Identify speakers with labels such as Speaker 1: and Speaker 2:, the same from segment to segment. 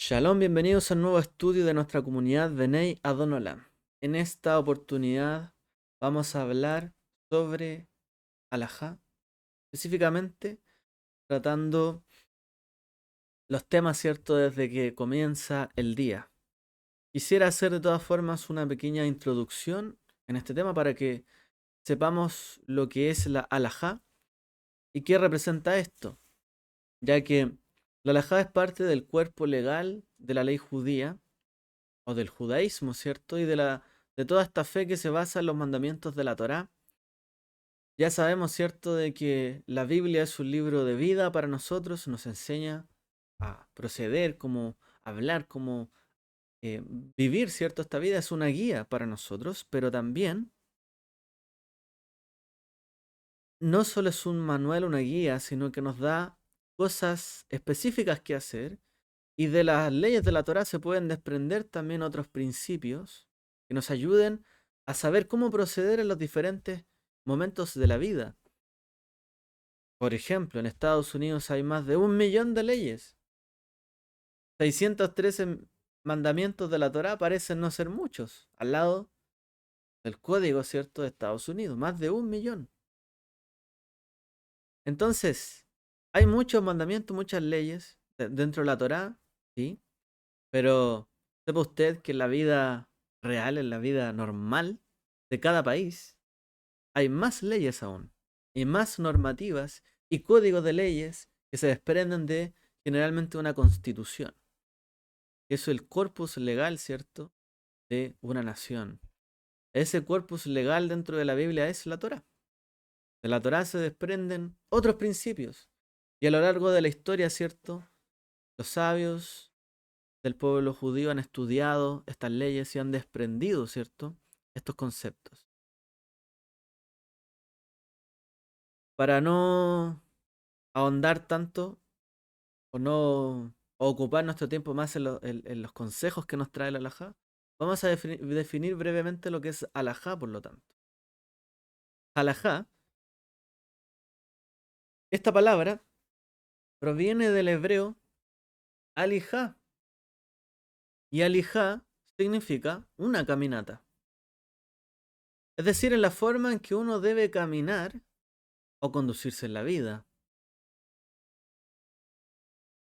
Speaker 1: Shalom, bienvenidos a un nuevo estudio de nuestra comunidad Bnei Adon Olam. En esta oportunidad vamos a hablar sobre Alajá, específicamente tratando los temas, ¿cierto?, desde que comienza el día. Quisiera hacer de todas formas una pequeña introducción en este tema para que sepamos lo que es la Alajá y qué representa esto, ya que la Alajá es parte del cuerpo legal de la ley judía o del judaísmo, ¿cierto? Y de toda esta fe que se basa en los mandamientos de la Torá. Ya sabemos, ¿cierto?, de que la Biblia es un libro de vida para nosotros, nos enseña a proceder, cómo hablar, cómo eh, vivir, ¿cierto? Esta vida es una guía para nosotros, pero también no solo es un manual, una guía, sino que nos da cosas específicas que hacer. Y de las leyes de la Torá se pueden desprender también otros principios que nos ayuden a saber cómo proceder en los diferentes momentos de la vida. Por ejemplo, en Estados Unidos hay más de 1 millón de leyes. 613 mandamientos de la Torá parecen no ser muchos, al lado del código, ¿cierto?, de Estados Unidos. Más de 1 millón. Entonces, hay muchos mandamientos, muchas leyes dentro de la Torá, ¿sí? Pero sepa usted que en la vida real, en la vida normal de cada país, hay más leyes aún, y más normativas y códigos de leyes que se desprenden de generalmente una constitución. Eso es el corpus legal, ¿cierto?, de una nación. Ese corpus legal dentro de la Biblia es la Torá. De la Torá se desprenden otros principios. Y a lo largo de la historia, ¿cierto?, los sabios del pueblo judío han estudiado estas leyes y han desprendido, ¿cierto?, estos conceptos. Para no ahondar tanto o no ocupar nuestro tiempo más en los consejos que nos trae la halajá, vamos a definir brevemente lo que es halajá, por lo tanto. Halajá, esta palabra proviene del hebreo alijá, y alijá significa una caminata. Es decir, en la forma en que uno debe caminar o conducirse en la vida.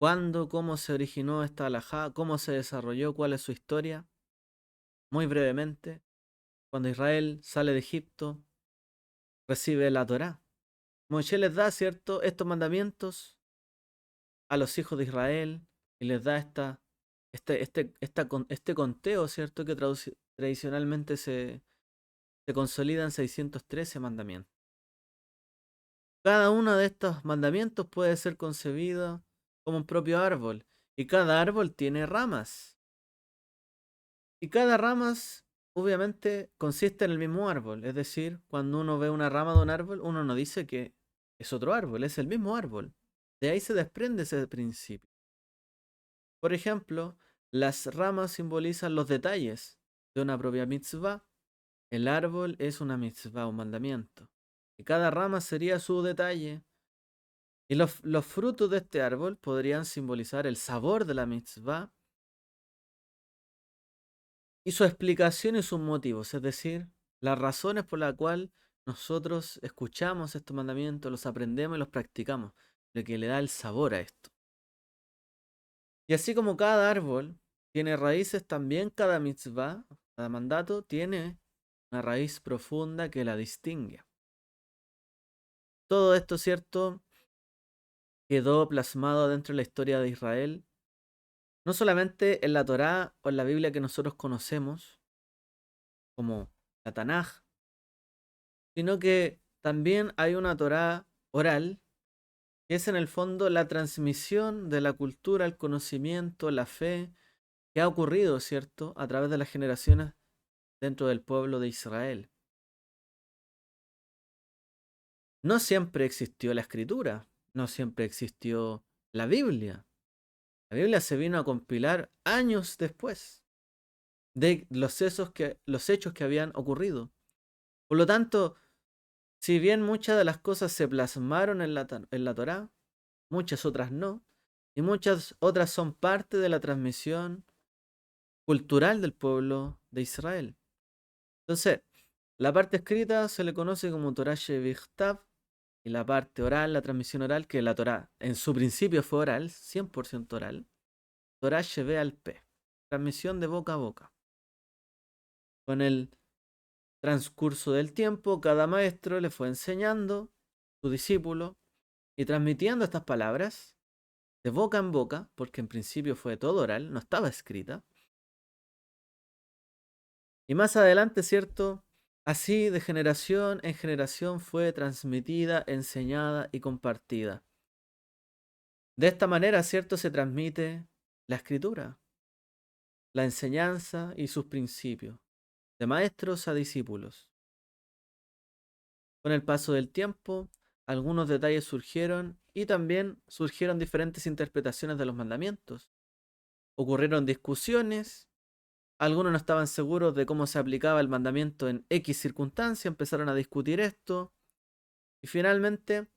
Speaker 1: ¿Cuándo, cómo se originó esta halajá? ¿Cómo se desarrolló? ¿Cuál es su historia? Muy brevemente, cuando Israel sale de Egipto, recibe la Torá. Moisés les da, ¿cierto?, estos mandamientos a los hijos de Israel y les da este conteo, ¿cierto?, que tradicionalmente se consolida en 613 mandamientos. Cada uno de estos mandamientos puede ser concebido como un propio árbol y cada árbol tiene ramas. Y cada rama, obviamente, consiste en el mismo árbol. Es decir, cuando uno ve una rama de un árbol, uno no dice que es otro árbol, es el mismo árbol. De ahí se desprende ese principio. Por ejemplo, las ramas simbolizan los detalles de una propia mitzvah. El árbol es una mitzvah, un mandamiento. Y cada rama sería su detalle. Y los frutos de este árbol podrían simbolizar el sabor de la mitzvah y su explicación y sus motivos, es decir, las razones por las cuales nosotros escuchamos estos mandamientos, los aprendemos y los practicamos, lo que le da el sabor a esto. Y así como cada árbol tiene raíces, también cada mitzvah, cada mandato, tiene una raíz profunda que la distingue. Todo esto, ¿cierto?, quedó plasmado dentro de la historia de Israel, no solamente en la Torá o en la Biblia que nosotros conocemos, como la Tanaj, sino que también hay una Torá oral, que es en el fondo la transmisión de la cultura, el conocimiento, la fe que ha ocurrido, ¿cierto?, a través de las generaciones dentro del pueblo de Israel. No siempre existió la escritura, no siempre existió la Biblia. La Biblia se vino a compilar años después de los hechos que habían ocurrido. Por lo tanto, si bien muchas de las cosas se plasmaron en la Torá, muchas otras no, y muchas otras son parte de la transmisión cultural del pueblo de Israel. Entonces, la parte escrita se le conoce como Torah Shevichtav y la parte oral, la transmisión oral, que la Torah en su principio fue oral, 100% oral, Torah Sheve al P, transmisión de boca a boca. Con el transcurso del tiempo, cada maestro le fue enseñando a su discípulo y transmitiendo estas palabras de boca en boca, porque en principio fue todo oral, no estaba escrita. Y más adelante, ¿cierto? Así de generación en generación fue transmitida, enseñada y compartida. De esta manera, ¿cierto? Se transmite la escritura, la enseñanza y sus principios, de maestros a discípulos. Con el paso del tiempo, algunos detalles surgieron y también surgieron diferentes interpretaciones de los mandamientos. Ocurrieron discusiones, algunos no estaban seguros de cómo se aplicaba el mandamiento en X circunstancia, empezaron a discutir esto y finalmente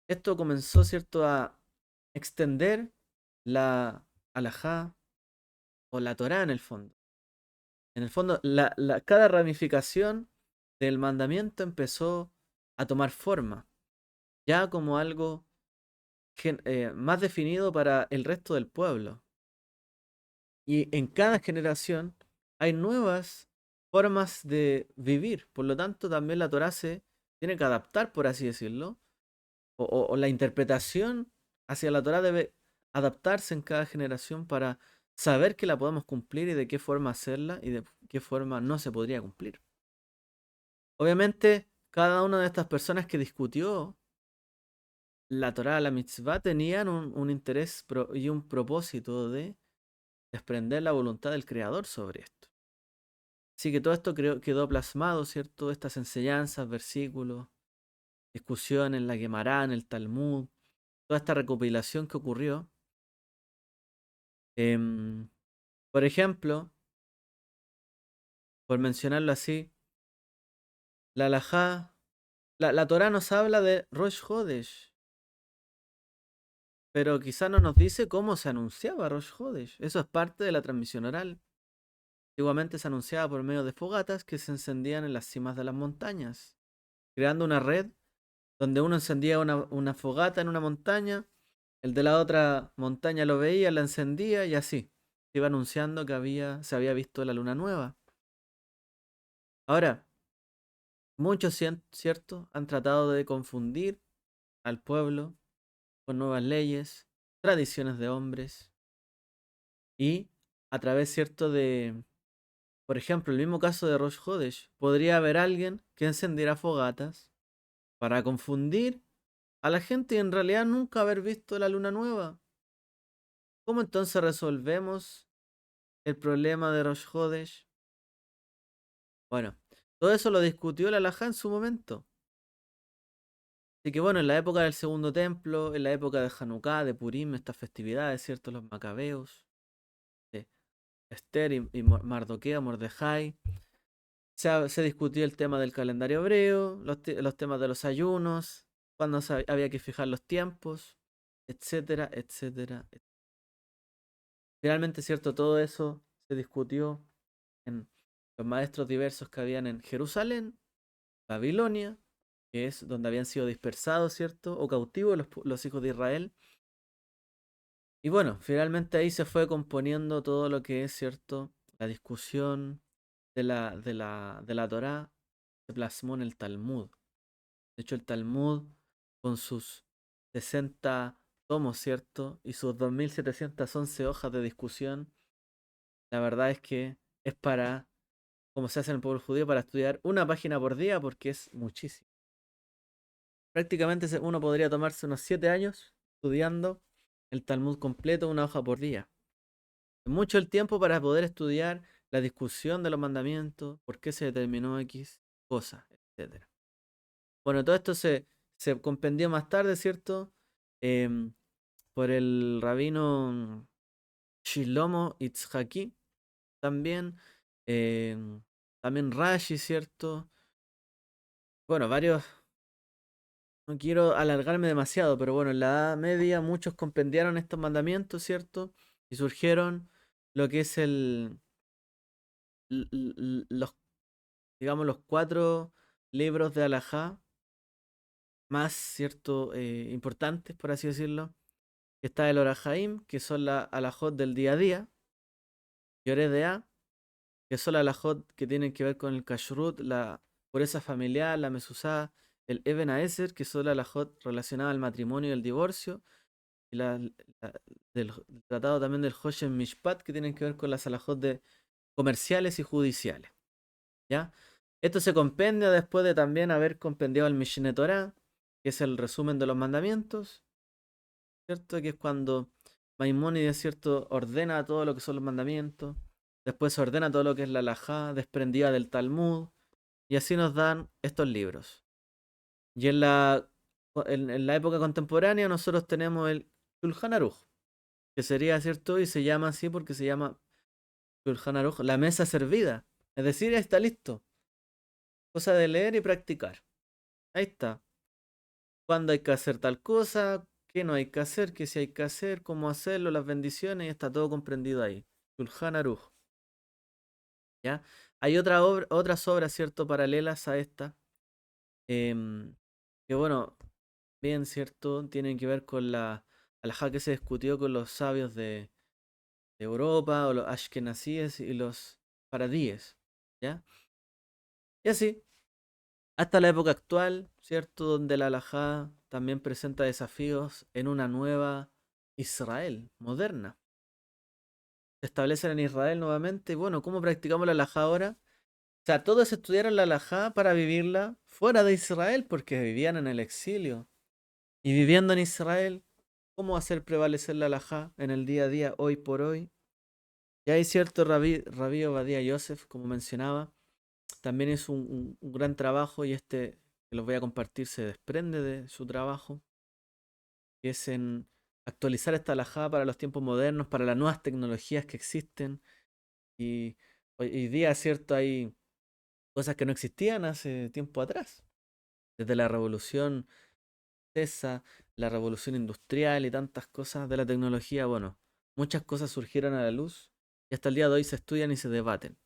Speaker 1: esto comenzó, ¿cierto?, a extender la alajá o la Torá en el fondo. En el fondo, cada ramificación del mandamiento empezó a tomar forma, ya como algo más definido para el resto del pueblo. Y en cada generación hay nuevas formas de vivir. Por lo tanto, también la Torá se tiene que adaptar, por así decirlo. O la interpretación hacia la Torá debe adaptarse en cada generación para saber que la podemos cumplir y de qué forma hacerla y de qué forma no se podría cumplir. Obviamente, cada una de estas personas que discutió la Torá, la mitzvah, tenían un interés y un propósito de desprender la voluntad del Creador sobre esto. Así que todo esto quedó plasmado, ¿cierto? Estas enseñanzas, versículos, discusiones en la Guemará, en el Talmud, toda esta recopilación que ocurrió. Em, por ejemplo, por mencionarlo así, la halajá, la Torá nos habla de Rosh Hodesh, pero quizá no nos dice cómo se anunciaba Rosh Hodesh. Eso es parte de la transmisión oral. Antiguamente se anunciaba por medio de fogatas que se encendían en las cimas de las montañas, creando una red donde uno encendía una fogata en una montaña, el de la otra montaña lo veía, la encendía y así. Se iba anunciando que se había visto la luna nueva. Ahora, muchos, ¿cierto?, han tratado de confundir al pueblo con nuevas leyes, tradiciones de hombres y a través, ¿cierto?, de, por ejemplo, el mismo caso de Rosh Hodesh, podría haber alguien que encendiera fogatas para confundir a la gente y en realidad nunca haber visto la luna nueva. ¿Cómo entonces resolvemos el problema de Rosh Hodesh? Bueno, todo eso lo discutió la halajá en su momento. Así que bueno, en la época del Segundo Templo, en la época de Hanukkah, de Purim, estas festividades, ¿cierto? Los macabeos, de Esther y Mardoqueo, Mordejai, se discutió el tema del calendario hebreo, los temas de los ayunos, cuándo había que fijar los tiempos, etcétera, etcétera. Finalmente, ¿cierto? Todo eso se discutió en los maestros diversos que habían en Jerusalén, Babilonia, que es donde habían sido dispersados, ¿cierto? O cautivos los hijos de Israel. Y bueno, finalmente ahí se fue componiendo todo lo que es, ¿cierto? La discusión de la Torá se plasmó en el Talmud. De hecho, el Talmud, con sus 60 tomos, ¿cierto? Y sus 2711 hojas de discusión, la verdad es que es para, como se hace en el pueblo judío, para estudiar una página por día porque es muchísimo. Prácticamente uno podría tomarse unos 7 años estudiando el Talmud completo, una hoja por día. Es mucho el tiempo para poder estudiar la discusión de los mandamientos, por qué se determinó X cosa, etcétera. Bueno, todo esto se compendió más tarde, ¿cierto? Em, por el rabino Shlomo Itzhaki, también, em, también Rashi, ¿cierto? Bueno, varios no quiero alargarme demasiado, pero bueno, en la Edad Media muchos compendiaron estos mandamientos, ¿cierto? Y surgieron lo que es los, digamos, los 4 libros de Alajá más, ¿cierto? Importantes, por así decirlo. Está el Orajaim, que son la alajot del día a día. Yoreh de A, que son las alajot que tienen que ver con el kashrut, la pureza familiar, la mezuzá, el Eben Haezer, que son las alajot relacionadas al matrimonio y el divorcio, y del tratado también del Hoshen Mishpat, que tienen que ver con las alajot comerciales y judiciales. ¿Ya? Esto se compendia después de también haber compendiado el Mishneh Torah, que es el resumen de los mandamientos, ¿cierto? Que es cuando Maimónides, ¿cierto?, ordena todo lo que son los mandamientos, después ordena todo lo que es la halajá, desprendida del Talmud, y así nos dan estos libros. Y en la época contemporánea nosotros tenemos el Shulchan Aruch, que sería, ¿cierto? Y se llama así porque se llama Shulchan Aruch, la mesa servida. Es decir, ya está listo. Cosa de leer y practicar. Ahí está. Cuándo hay que hacer tal cosa, qué no hay que hacer, qué sí hay que hacer, cómo hacerlo, las bendiciones, y está todo comprendido ahí. Shulchan Aruch. ¿Ya? Hay otras obras, ¿cierto?, paralelas a esta, em, que bueno, bien, ¿cierto?, tienen que ver con la halajá que se discutió con los sabios de Europa, o los ashkenazíes y los faradíes, ¿ya? Y así, hasta la época actual, ¿cierto?, donde la halajá también presenta desafíos en una nueva Israel moderna. Se establecen en Israel nuevamente, y bueno, ¿cómo practicamos la halajá ahora? O sea, todos estudiaron la halajá para vivirla fuera de Israel porque vivían en el exilio. Y viviendo en Israel, ¿cómo hacer prevalecer la halajá en el día a día, hoy por hoy? Y hay cierto Rabí Obadía Yosef, como mencionaba, también es un gran trabajo, y este que los voy a compartir se desprende de su trabajo, que es en actualizar esta halajá para los tiempos modernos, para las nuevas tecnologías que existen. Y hoy día, ¿cierto? Hay cosas que no existían hace tiempo atrás. Desde la revolución esa, la revolución industrial y tantas cosas de la tecnología, bueno, muchas cosas surgieron a la luz y hasta el día de hoy se estudian y se debaten.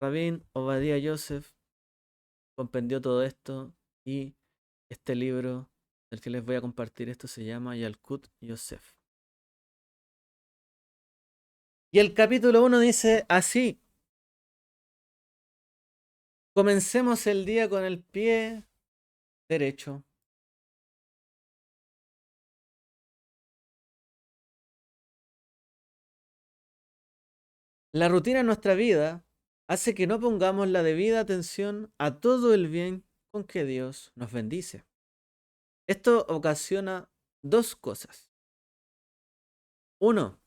Speaker 1: Rabin Obadiah Yosef compendió todo esto, y este libro del que les voy a compartir esto se llama Yalkut Yosef. Y el capítulo 1 dice así: comencemos el día con el pie derecho. La rutina en nuestra vida hace que no pongamos la debida atención a todo el bien con que Dios nos bendice. Esto ocasiona dos cosas. Uno,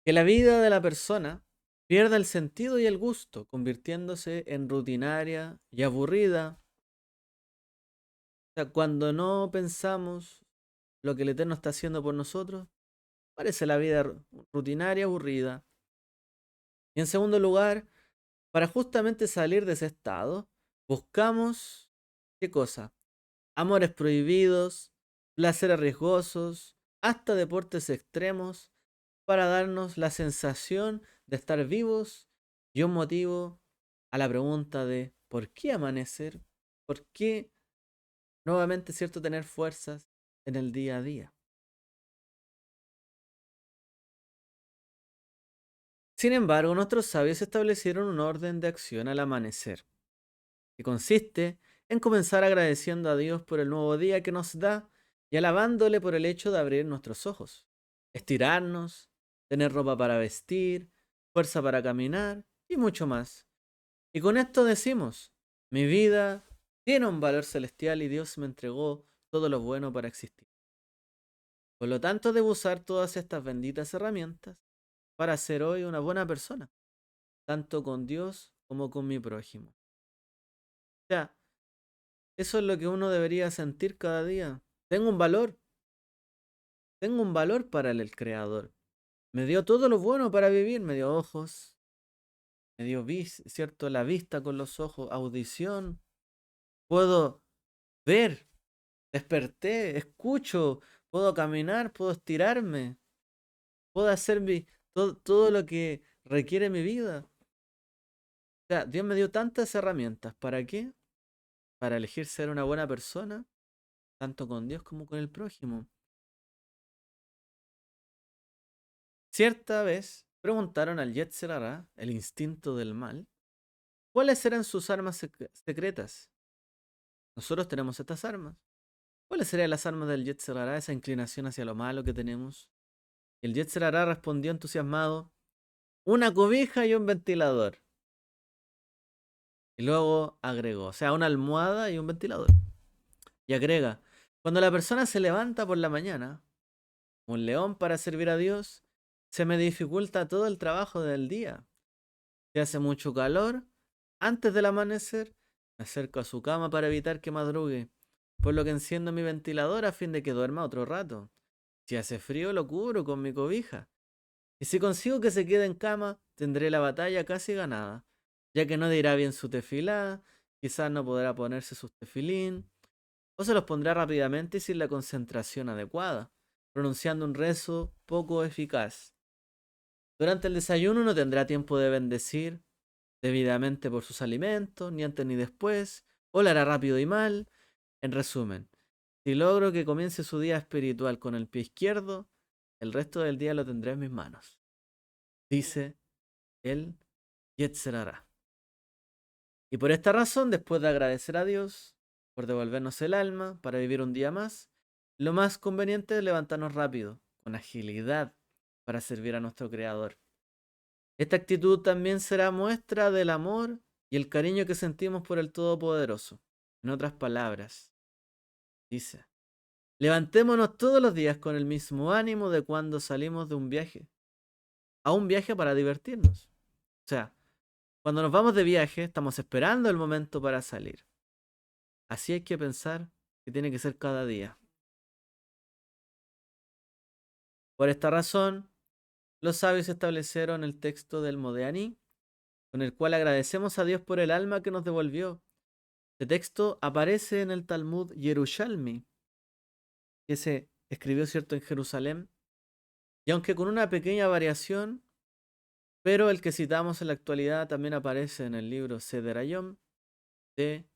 Speaker 1: que la vida de la persona pierda el sentido y el gusto, convirtiéndose en rutinaria y aburrida. O sea, cuando no pensamos lo que el Eterno está haciendo por nosotros, parece la vida rutinaria, aburrida. Y en segundo lugar, para justamente salir de ese estado, buscamos, ¿qué cosa? Amores prohibidos, placeres riesgosos, hasta deportes extremos, para darnos la sensación de estar vivos y un motivo a la pregunta de ¿por qué amanecer? ¿Por qué nuevamente, cierto, tener fuerzas en el día a día? Sin embargo, nuestros sabios establecieron un orden de acción al amanecer, que consiste en comenzar agradeciendo a Dios por el nuevo día que nos da y alabándole por el hecho de abrir nuestros ojos, estirarnos, tener ropa para vestir, fuerza para caminar y mucho más. Y con esto decimos, mi vida tiene un valor celestial y Dios me entregó todo lo bueno para existir. Por lo tanto, debo usar todas estas benditas herramientas para ser hoy una buena persona, tanto con Dios como con mi prójimo. O sea, eso es lo que uno debería sentir cada día. Tengo un valor para el Creador. Me dio todo lo bueno para vivir, me dio ojos, me dio, ¿cierto?, la vista con los ojos, audición. Puedo ver, desperté, escucho, puedo caminar, puedo estirarme, puedo hacer todo lo que requiere mi vida. O sea, Dios me dio tantas herramientas. ¿Para qué? Para elegir ser una buena persona, tanto con Dios como con el prójimo. Cierta vez preguntaron al Yetzer Hará, el instinto del mal, cuáles eran sus armas secretas. Nosotros tenemos estas armas. ¿Cuáles serían las armas del Yetzer Hará, esa inclinación hacia lo malo que tenemos? Y el Yetzer Hará respondió entusiasmado, una cobija y un ventilador. Y luego agregó, o sea, una almohada y un ventilador. Y agrega, cuando la persona se levanta por la mañana, un león para servir a Dios, se me dificulta todo el trabajo del día. Si hace mucho calor, antes del amanecer, me acerco a su cama para evitar que madrugue, por lo que enciendo mi ventilador a fin de que duerma otro rato. Si hace frío, lo cubro con mi cobija. Y si consigo que se quede en cama, tendré la batalla casi ganada, ya que no dirá bien su tefilá, quizás no podrá ponerse sus tefilín, o se los pondrá rápidamente y sin la concentración adecuada, pronunciando un rezo poco eficaz. Durante el desayuno no tendrá tiempo de bendecir debidamente por sus alimentos, ni antes ni después, o lo hará rápido y mal. En resumen, si logro que comience su día espiritual con el pie izquierdo, el resto del día lo tendré en mis manos, dice el Yetzer Hará. Y por esta razón, después de agradecer a Dios por devolvernos el alma para vivir un día más, lo más conveniente es levantarnos rápido, con agilidad, para servir a nuestro Creador. Esta actitud también será muestra del amor y el cariño que sentimos por el Todopoderoso. En otras palabras, dice, levantémonos todos los días con el mismo ánimo de cuando salimos de un viaje, a un viaje para divertirnos. O sea, cuando nos vamos de viaje, estamos esperando el momento para salir. Así hay que pensar que tiene que ser cada día. Por esta razón, los sabios establecieron el texto del Modeaní, con el cual agradecemos a Dios por el alma que nos devolvió. Este texto aparece en el Talmud Yerushalmi, que se escribió, cierto, en Jerusalén, y aunque con una pequeña variación, pero el que citamos en la actualidad también aparece en el libro Seder Hayom de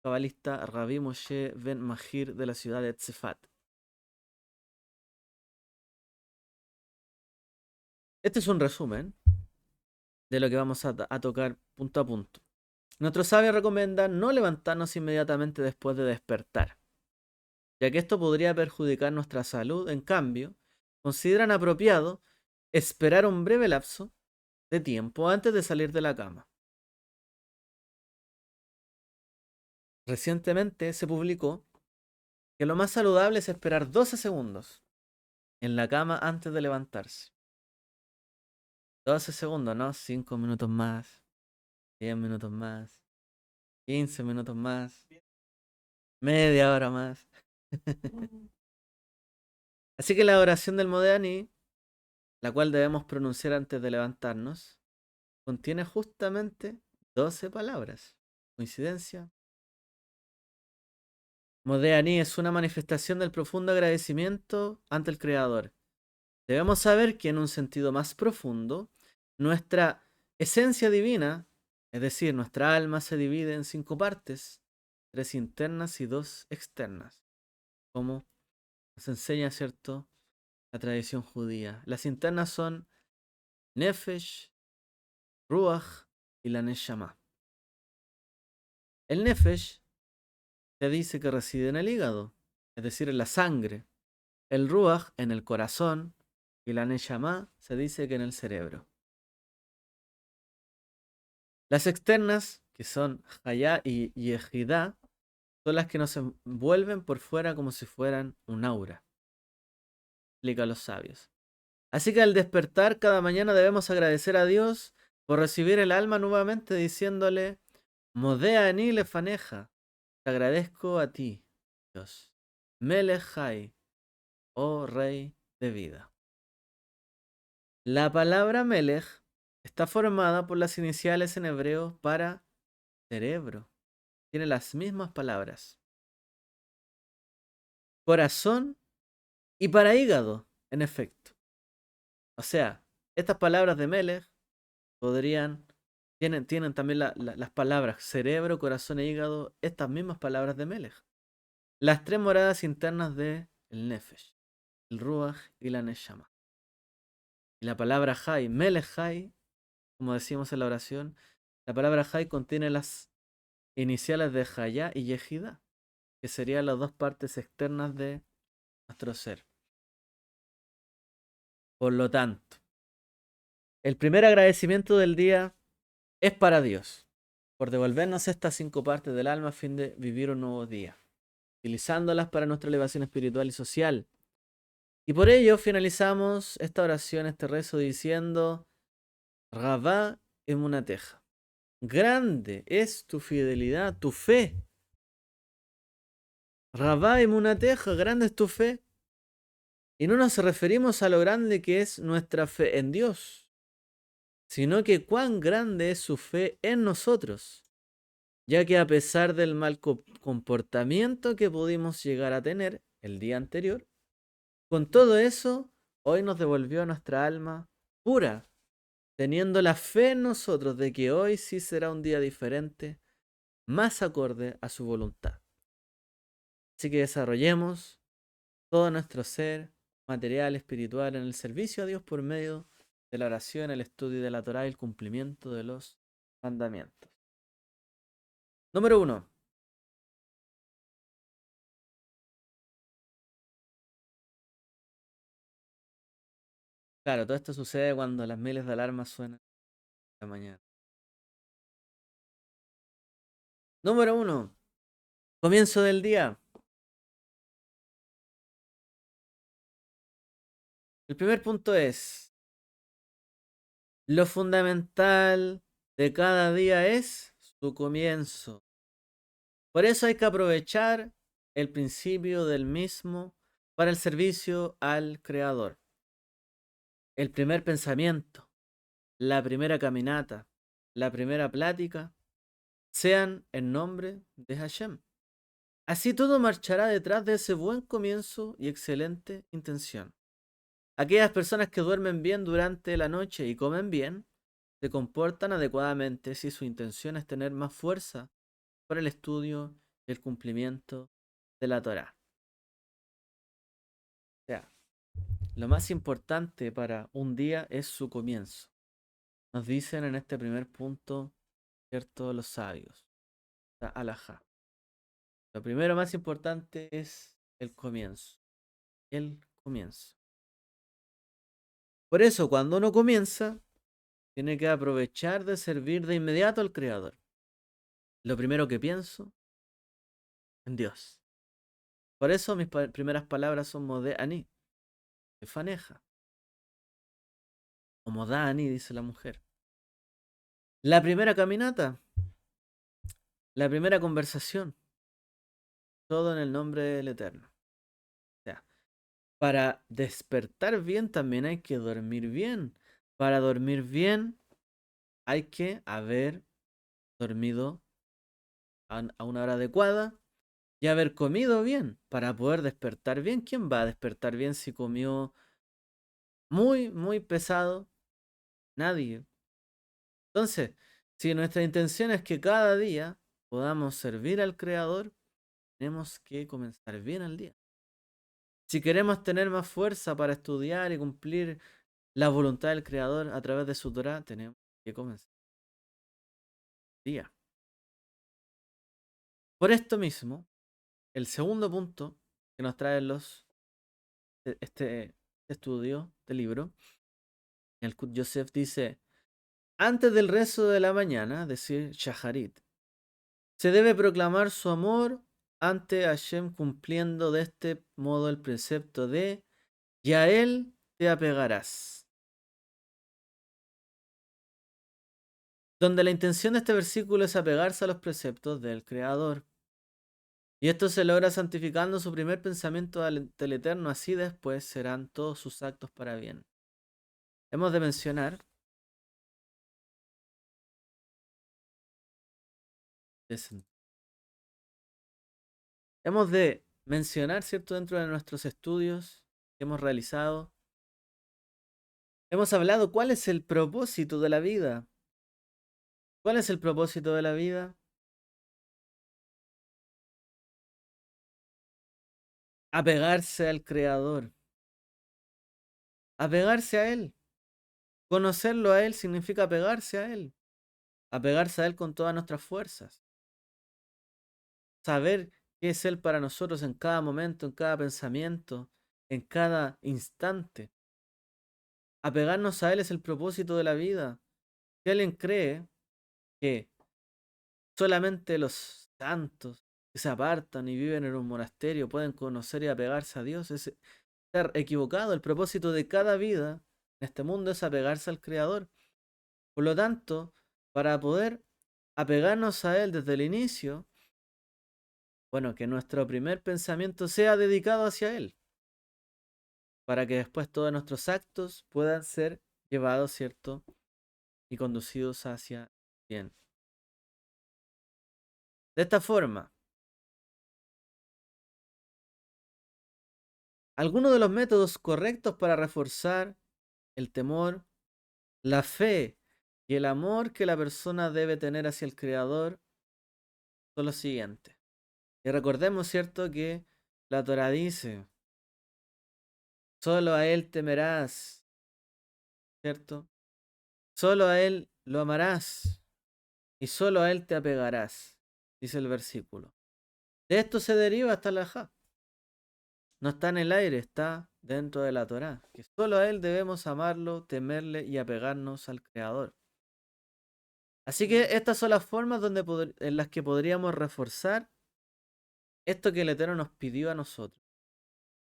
Speaker 1: cabalista Rabbi Moshe Ben Mahir de la ciudad de Tzefat. Este es un resumen de lo que vamos a tocar punto a punto. Nuestros sabios recomiendan no levantarnos inmediatamente después de despertar, ya que esto podría perjudicar nuestra salud. En cambio, consideran apropiado esperar un breve lapso de tiempo antes de salir de la cama. Recientemente se publicó que lo más saludable es esperar 12 segundos en la cama antes de levantarse. 12 segundos, ¿no? 5 minutos más, 10 minutos más, 15 minutos más, media hora más. Así que la oración del Modéani, la cual debemos pronunciar antes de levantarnos, contiene justamente 12 palabras. ¿Coincidencia? Modéani es una manifestación del profundo agradecimiento ante el Creador. Debemos saber que en un sentido más profundo, nuestra esencia divina, es decir, nuestra alma, se divide en 5 partes, 3 internas y 2 externas, como nos enseña, ¿cierto?, la tradición judía. Las internas son Nefesh, Ruach y la Neshama. El Nefesh se dice que reside en el hígado, es decir, en la sangre. El Ruach en el corazón y la Neshama se dice que en el cerebro. Las externas, que son Hayá y Yehidá, son las que nos envuelven por fuera como si fueran un aura, explica los sabios. Así que al despertar cada mañana debemos agradecer a Dios por recibir el alma nuevamente diciéndole, Modea ani lefaneja, te agradezco a ti, Dios. Melech Hay, oh Rey de vida. La palabra Melech está formada por las iniciales en hebreo para cerebro. Tiene las mismas palabras. corazón y para hígado, en efecto. O sea, estas palabras de Melech tienen también las palabras cerebro, corazón e hígado, estas mismas palabras de Melech. Las tres moradas internas de el Nefesh, el Ruach y la Neshama. Y la palabra Hay, Melech Hay, como decimos en la oración, la palabra Hay contiene las iniciales de Hayá y Yehida, que serían las dos partes externas de nuestro ser. Por lo tanto, el primer agradecimiento del día es para Dios, por devolvernos estas 5 partes del alma a fin de vivir un nuevo día, utilizándolas para nuestra elevación espiritual y social. Y por ello finalizamos esta oración, este rezo, diciendo: Rabá emunateja. Grande es tu fidelidad, tu fe. Rabá emunateja, grande es tu fe. Y no nos referimos a lo grande que es nuestra fe en Dios, sino que cuán grande es su fe en nosotros, ya que a pesar del mal comportamiento que pudimos llegar a tener el día anterior, con todo eso, hoy nos devolvió nuestra alma pura, teniendo la fe en nosotros de que hoy sí será un día diferente, más acorde a su voluntad. Así que desarrollemos todo nuestro ser material, espiritual, en el servicio a Dios por medio de la oración, el estudio de la Torá y el cumplimiento de los mandamientos. Número 1. Claro, todo esto sucede cuando las miles de alarmas suenan en la mañana. Número 1. Comienzo del día. El primer punto es: lo fundamental de cada día es su comienzo. Por eso hay que aprovechar el principio del mismo para el servicio al Creador. El primer pensamiento, la primera caminata, la primera plática, sean en nombre de Hashem. Así todo marchará detrás de ese buen comienzo y excelente intención. Aquellas personas que duermen bien durante la noche y comen bien, se comportan adecuadamente si su intención es tener más fuerza para el estudio y el cumplimiento de la Torá. O sea, lo más importante para un día es su comienzo. Nos dicen en este primer punto, ¿cierto?, los sabios, la halajá. Lo primero más importante es el comienzo. El comienzo. Por eso, cuando uno comienza, tiene que aprovechar de servir de inmediato al Creador. Lo primero que pienso, en Dios. Por eso mis primeras palabras son Modé Ani, Efaneja. O Modá Ani, dice la mujer. La primera caminata, la primera conversación, todo en el nombre del Eterno. O sea, para despertar bien también hay que dormir bien. Para dormir bien hay que haber dormido a una hora adecuada y haber comido bien para poder despertar bien. ¿Quién va a despertar bien si comió muy, muy pesado? Nadie. Entonces, si nuestra intención es que cada día podamos servir al Creador, tenemos que comenzar bien el día. Si queremos tener más fuerza para estudiar y cumplir la voluntad del Creador a través de su Torah, tenemos que comenzar el día. Por esto mismo, el segundo punto que nos trae este estudio, este libro, el Kut Yosef dice: antes del rezo de la mañana, decir Shaharit, se debe proclamar su amor ante Hashem, cumpliendo de este modo el precepto de y a él te apegarás. Donde la intención de este versículo es apegarse a los preceptos del Creador. Y esto se logra santificando su primer pensamiento del Eterno, así después serán todos sus actos para bien. Hemos de mencionar, hemos de mencionar, ¿cierto? Dentro de nuestros estudios que hemos realizado, hemos hablado cuál es el propósito de la vida. ¿Cuál es el propósito de la vida? Apegarse al Creador, apegarse a Él. Conocerlo a Él significa apegarse a Él, apegarse a Él con todas nuestras fuerzas. Saber qué es Él para nosotros en cada momento, en cada pensamiento, en cada instante. Apegarnos a Él es el propósito de la vida. Si alguien cree que solamente los santos que se apartan y viven en un monasterio pueden conocer y apegarse a Dios, es estar equivocado. El propósito de cada vida en este mundo es apegarse al Creador. Por lo tanto, para poder apegarnos a Él desde el inicio, bueno, que nuestro primer pensamiento sea dedicado hacia Él, para que después todos nuestros actos puedan ser llevados, ¿cierto? Y conducidos hacia bien. De esta forma, algunos de los métodos correctos para reforzar el temor, la fe y el amor que la persona debe tener hacia el Creador son los siguientes. Y recordemos, ¿cierto?, que la Torah dice, solo a Él temerás, ¿cierto? Solo a Él lo amarás y solo a Él te apegarás, dice el versículo. De esto se deriva hasta la halajá. No está en el aire, está dentro de la Torá. Que solo a Él debemos amarlo, temerle y apegarnos al Creador. Así que estas son las formas en las que podríamos reforzar esto que el Eterno nos pidió a nosotros.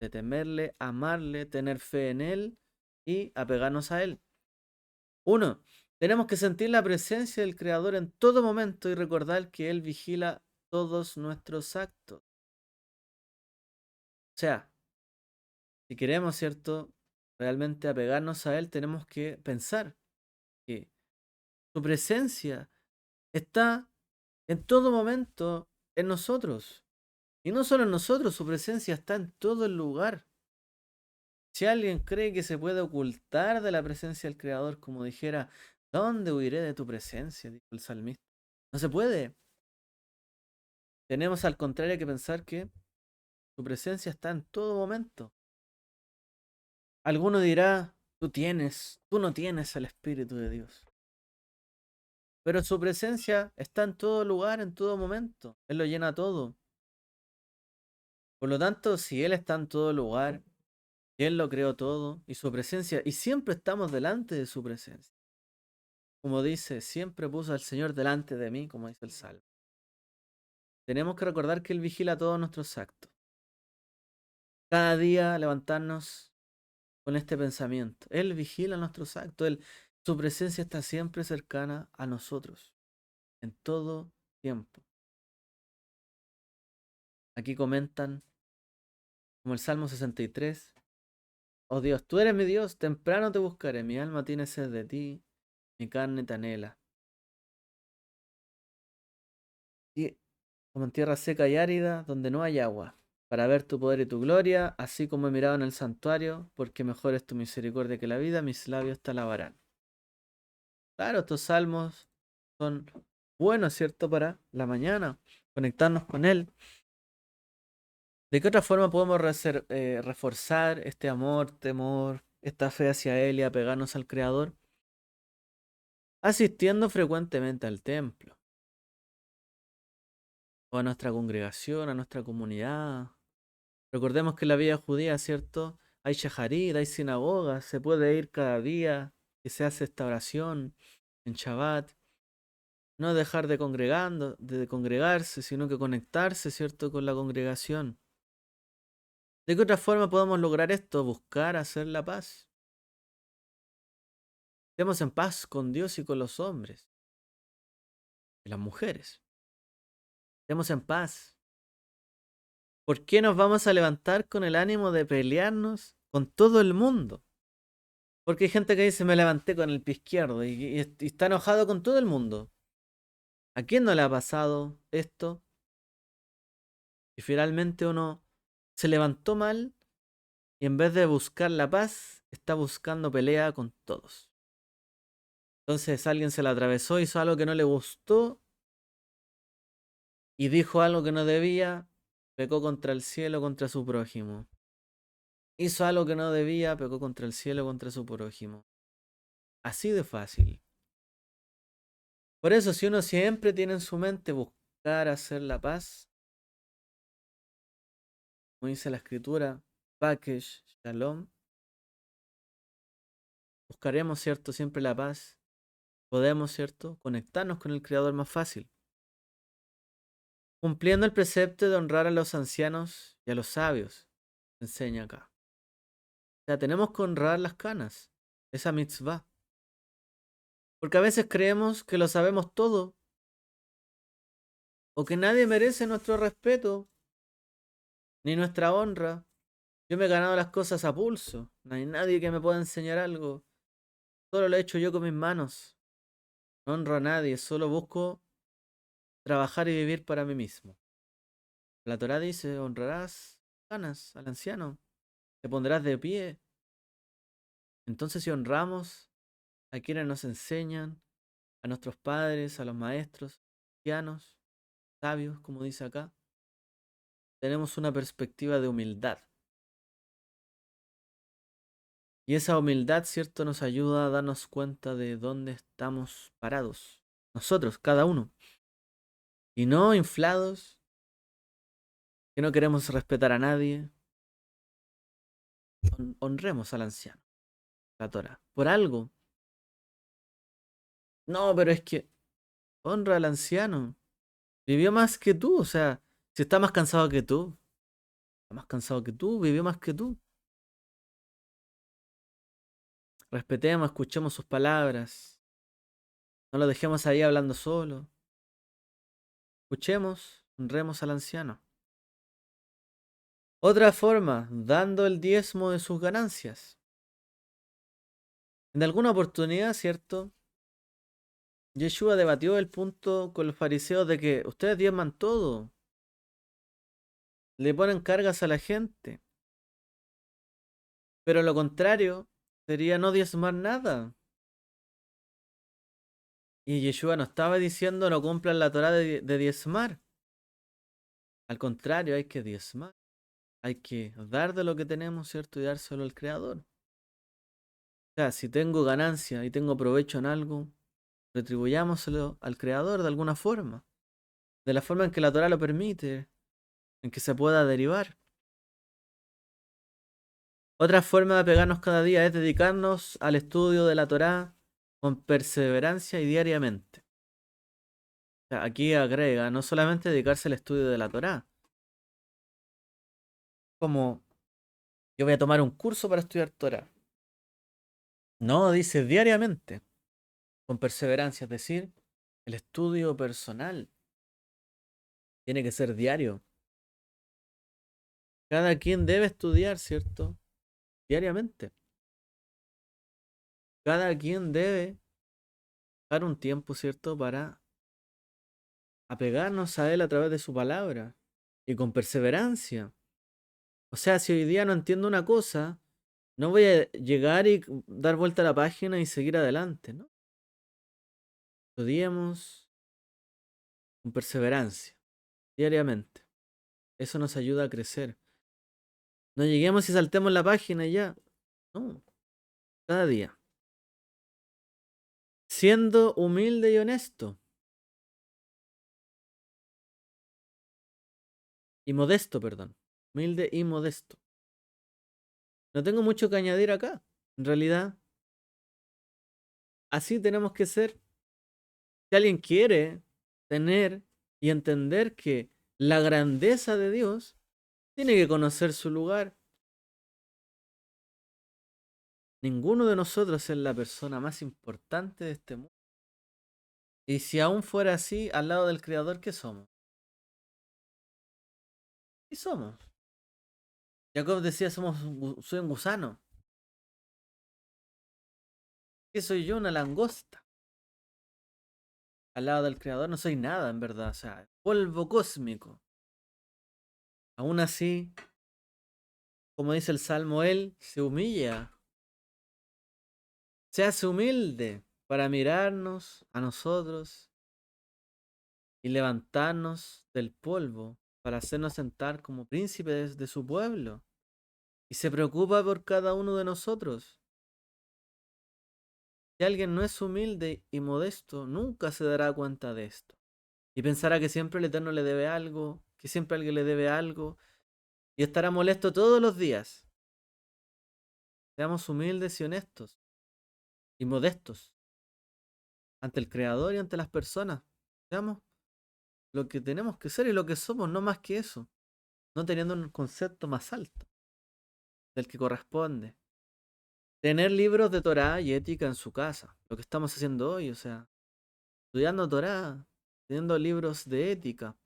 Speaker 1: De temerle, amarle, tener fe en Él y apegarnos a Él. 1. Tenemos que sentir la presencia del Creador en todo momento y recordar que Él vigila todos nuestros actos. O sea, si queremos, ¿cierto?, realmente apegarnos a Él, tenemos que pensar que su presencia está en todo momento en nosotros. Y no solo en nosotros, su presencia está en todo el lugar. Si alguien cree que se puede ocultar de la presencia del Creador, como dijera, ¿dónde huiré de tu presencia?, dijo el salmista. No se puede. Tenemos al contrario que pensar que su presencia está en todo momento. Alguno dirá, tú no tienes el Espíritu de Dios. Pero su presencia está en todo lugar, en todo momento. Él lo llena todo. Por lo tanto, si Él está en todo lugar, y Él lo creó todo, y su presencia, y siempre estamos delante de su presencia. Como dice, siempre puso al Señor delante de mí, como dice el Salmo. Tenemos que recordar que Él vigila todos nuestros actos. Cada día levantarnos con este pensamiento. Él vigila nuestros actos. Su presencia está siempre cercana a nosotros, en todo tiempo. Aquí comentan, como el Salmo 63, oh Dios, tú eres mi Dios, temprano te buscaré, mi alma tiene sed de ti, mi carne te anhela. Y como en tierra seca y árida, donde no hay agua, para ver tu poder y tu gloria, así como he mirado en el santuario, porque mejor es tu misericordia que la vida, mis labios te alabarán. Claro, estos salmos son buenos, ¿cierto? Para la mañana, conectarnos con Él. ¿De qué otra forma podemos reforzar este amor, temor, esta fe hacia Él y apegarnos al Creador? Asistiendo frecuentemente al templo, o a nuestra congregación, a nuestra comunidad. Recordemos que en la vida judía, ¿cierto? Hay shaharit, hay sinagogas, se puede ir cada día que se hace esta oración en Shabbat. No dejar de congregarse, sino que conectarse, ¿cierto?, con la congregación. ¿De qué otra forma podemos lograr esto? Buscar hacer la paz. Estemos en paz con Dios y con los hombres y las mujeres. Estemos en paz. ¿Por qué nos vamos a levantar con el ánimo de pelearnos con todo el mundo? Porque hay gente que dice, me levanté con el pie izquierdo y está enojado con todo el mundo. ¿A quién no le ha pasado esto? Y finalmente uno se levantó mal y en vez de buscar la paz, está buscando pelea con todos. Entonces alguien se la atravesó, hizo algo que no le gustó y dijo algo que no debía, pecó contra el cielo, contra su prójimo. Hizo algo que no debía, pecó contra el cielo, contra su prójimo. Así de fácil. Por eso, si uno siempre tiene en su mente buscar hacer la paz, como dice la escritura, Pakesh Shalom, buscaremos, ¿cierto?, siempre la paz. Podemos, ¿cierto?, conectarnos con el Creador más fácil. Cumpliendo el precepto de honrar a los ancianos y a los sabios, se enseña acá. O sea, tenemos que honrar las canas, esa mitzvah. Porque a veces creemos que lo sabemos todo, o que nadie merece nuestro respeto, ni nuestra honra. Yo me he ganado las cosas a pulso, no hay nadie que me pueda enseñar algo. Solo lo he hecho yo con mis manos. No honro a nadie, solo busco trabajar y vivir para mí mismo. La Torá dice, honrarás canas al anciano, te pondrás de pie. Entonces si honramos a quienes nos enseñan, a nuestros padres, a los maestros, ancianos, sabios, como dice acá, tenemos una perspectiva de humildad. Y esa humildad, cierto, nos ayuda a darnos cuenta de dónde estamos parados. Nosotros, cada uno. Y no inflados, que no queremos respetar a nadie. Honremos al anciano, la Torah. Por algo. No, pero es que honra al anciano. Vivió más que tú, o sea, si está más cansado que tú, está más cansado que tú, vivió más que tú. Respetemos, escuchemos sus palabras. No lo dejemos ahí hablando solo. Escuchemos, honremos al anciano. Otra forma, dando el diezmo de sus ganancias. En alguna oportunidad, ¿cierto? Yeshua debatió el punto con los fariseos de que ustedes diezman todo, le ponen cargas a la gente, pero lo contrario sería no diezmar nada. Y Yeshua no estaba diciendo no cumplan la Torá de diezmar. Al contrario, hay que diezmar. Hay que dar de lo que tenemos, ¿cierto? Y dárselo al Creador. O sea, si tengo ganancia y tengo provecho en algo, retribuyámoselo al Creador de alguna forma. De la forma en que la Torá lo permite, en que se pueda derivar. Otra forma de pegarnos cada día es dedicarnos al estudio de la Torá con perseverancia y diariamente. O sea, aquí agrega, no solamente dedicarse al estudio de la Torá, como yo voy a tomar un curso para estudiar Torá. No, dice diariamente, con perseverancia, es decir, el estudio personal tiene que ser diario. Cada quien debe estudiar, ¿cierto? Diariamente. Cada quien debe dar un tiempo, ¿cierto? Para apegarnos a Él a través de su palabra y con perseverancia. O sea, si hoy día no entiendo una cosa, no voy a llegar y dar vuelta a la página y seguir adelante, ¿no? Estudiemos con perseverancia, diariamente. Eso nos ayuda a crecer. No lleguemos y saltemos la página y ya. No, cada día. Siendo humilde y honesto. Y modesto, perdón. Humilde y modesto. No tengo mucho que añadir acá. En realidad, así tenemos que ser. Si alguien quiere tener y entender que la grandeza de Dios, tiene que conocer su lugar. Ninguno de nosotros es la persona más importante de este mundo. Y si aún fuera así, al lado del Creador, ¿qué somos? ¿Qué somos? Jacob decía, soy un gusano. ¿Qué soy yo? Una langosta. Al lado del Creador no soy nada, en verdad. O sea, polvo cósmico. Aún así, como dice el Salmo, Él se humilla, se hace humilde para mirarnos a nosotros y levantarnos del polvo para hacernos sentar como príncipes de su pueblo. Y se preocupa por cada uno de nosotros. Si alguien no es humilde y modesto, nunca se dará cuenta de esto. Y pensará que siempre el Eterno le debe algo, que siempre alguien le debe algo, y estará molesto todos los días. Seamos humildes y honestos, y modestos, ante el Creador y ante las personas. Seamos lo que tenemos que ser y lo que somos, no más que eso. No teniendo un concepto más alto del que corresponde. Tener libros de Torah y ética en su casa, lo que estamos haciendo hoy, o sea, estudiando Torah, teniendo libros de ética.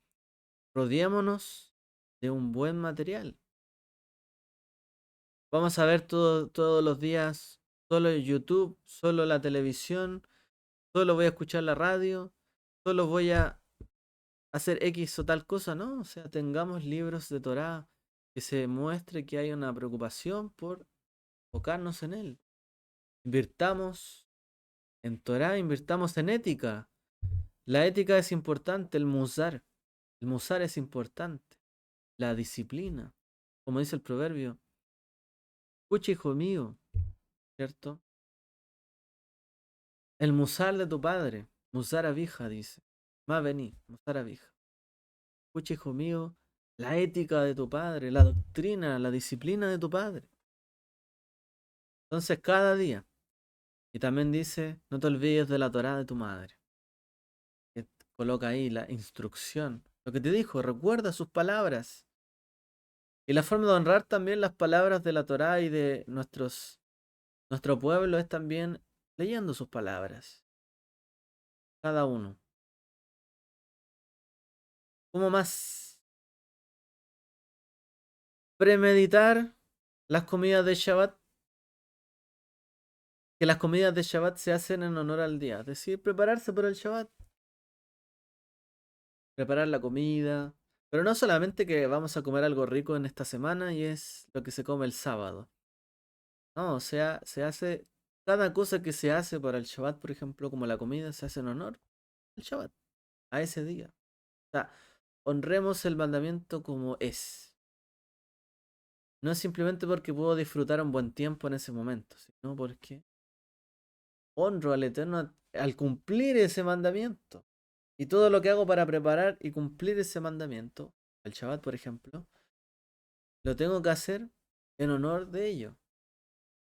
Speaker 1: Rodeémonos de un buen material. Vamos a ver todos los días solo YouTube, solo la televisión, solo voy a escuchar la radio, solo voy a hacer X o tal cosa, ¿no? O sea, tengamos libros de Torah que se muestre que hay una preocupación por enfocarnos en él. Invirtamos en Torah, invirtamos en ética. La ética es importante, el musar. El musar es importante. La disciplina. Como dice el proverbio, escucha, hijo mío, ¿cierto? El musar de tu padre, musar abija, dice. Más vení, musar abija. Escucha, hijo mío, la ética de tu padre, la doctrina, la disciplina de tu padre. Entonces, cada día. Y también dice, no te olvides de la Torá de tu madre. Que coloca ahí la instrucción. Lo que te dijo, recuerda sus palabras. Y la forma de honrar también las palabras de la Torá y de nuestro pueblo es también leyendo sus palabras. Cada uno. ¿Cómo más? Premeditar las comidas de Shabbat. Que las comidas de Shabbat se hacen en honor al día. Es decir, prepararse para el Shabbat. Preparar la comida. Pero no solamente que vamos a comer algo rico en esta semana y es lo que se come el sábado. No, o sea, se hace cada cosa que se hace para el Shabbat, por ejemplo, como la comida, se hace en honor al Shabbat, a ese día. O sea, honremos el mandamiento como es. No es simplemente porque puedo disfrutar un buen tiempo en ese momento, sino porque honro al Eterno al cumplir ese mandamiento. Y todo lo que hago para preparar y cumplir ese mandamiento, el Shabbat, por ejemplo, lo tengo que hacer en honor de ello.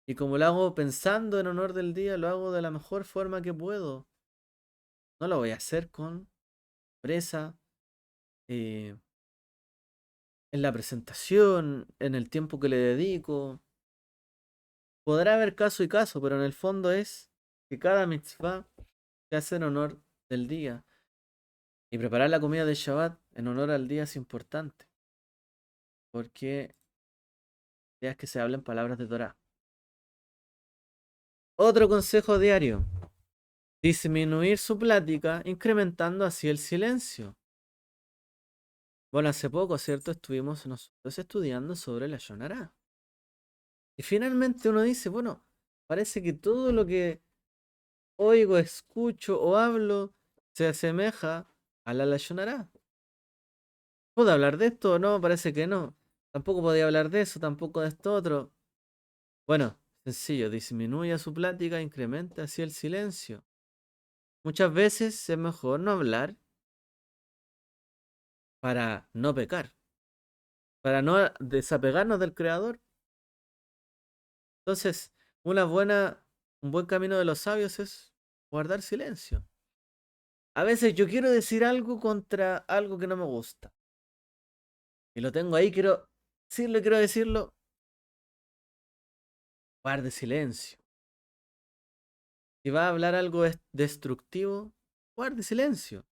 Speaker 1: Y como lo hago pensando en honor del día, lo hago de la mejor forma que puedo. No lo voy a hacer con presa, eh, en la presentación, en el tiempo que le dedico. Podrá haber caso y caso, pero en el fondo es que cada mitzvah se hace en honor del día. Y preparar la comida de Shabbat en honor al día es importante, porque ya es que se hablan palabras de Torah. Otro consejo diario: disminuir su plática, incrementando así el silencio. Bueno, hace poco, ¿cierto? Estuvimos nosotros estudiando sobre la Shonará. Y finalmente uno dice, bueno, parece que todo lo que oigo, escucho o hablo se asemeja a la Shonará. ¿Puedo hablar de esto? No, parece que no. Tampoco podía hablar de eso, tampoco de esto otro. Bueno, sencillo, disminuya su plática, incrementa así el silencio. Muchas veces es mejor no hablar para no pecar, para no desapegarnos del Creador. Entonces, un buen camino de los sabios es guardar silencio. A veces yo quiero decir algo contra algo que no me gusta. Y lo tengo ahí, quiero decirlo, guarde silencio. Si va a hablar algo destructivo, guarde silencio.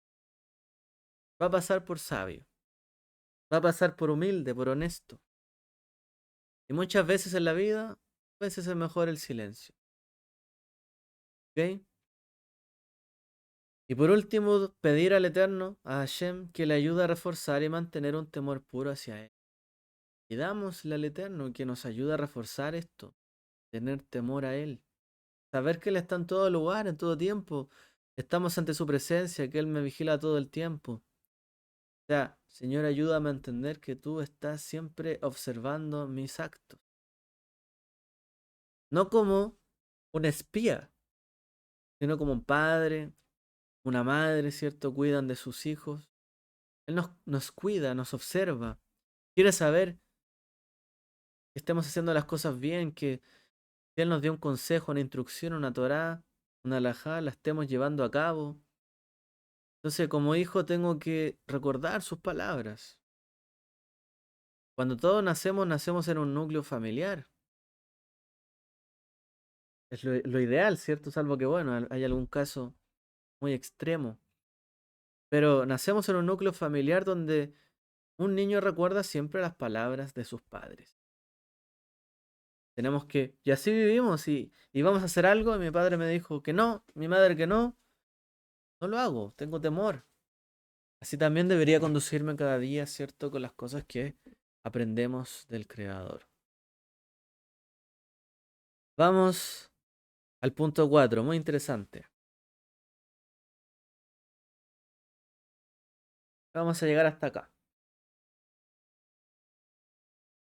Speaker 1: Va a pasar por sabio. Va a pasar por humilde, por honesto. Y muchas veces en la vida, a veces es mejor el silencio. ¿Ok? Y por último, pedir al Eterno, a Hashem, que le ayude a reforzar y mantener un temor puro hacia Él. Pidámosle al Eterno que nos ayude a reforzar esto, tener temor a Él, saber que Él está en todo lugar, en todo tiempo. Estamos ante su presencia, que Él me vigila todo el tiempo. O sea, Señor, ayúdame a entender que tú estás siempre observando mis actos. No como un espía, sino como un padre, una madre, ¿cierto? Cuidan de sus hijos. Él nos cuida, nos observa. Quiere saber que estemos haciendo las cosas bien, que si Él nos dio un consejo, una instrucción, una Torá, una alajá, la estemos llevando a cabo. Entonces, como hijo, tengo que recordar sus palabras. Cuando todos nacemos, nacemos en un núcleo familiar. Es lo ideal, ¿cierto? Salvo que, bueno, hay algún caso muy extremo. Pero nacemos en un núcleo familiar donde un niño recuerda siempre las palabras de sus padres. Tenemos que, y así vivimos, y vamos a hacer algo, y mi padre me dijo que no, mi madre que no, no lo hago, tengo temor. Así también debería conducirme cada día, ¿cierto? Con las cosas que aprendemos del Creador. Vamos al punto 4, muy interesante. Vamos a llegar hasta acá.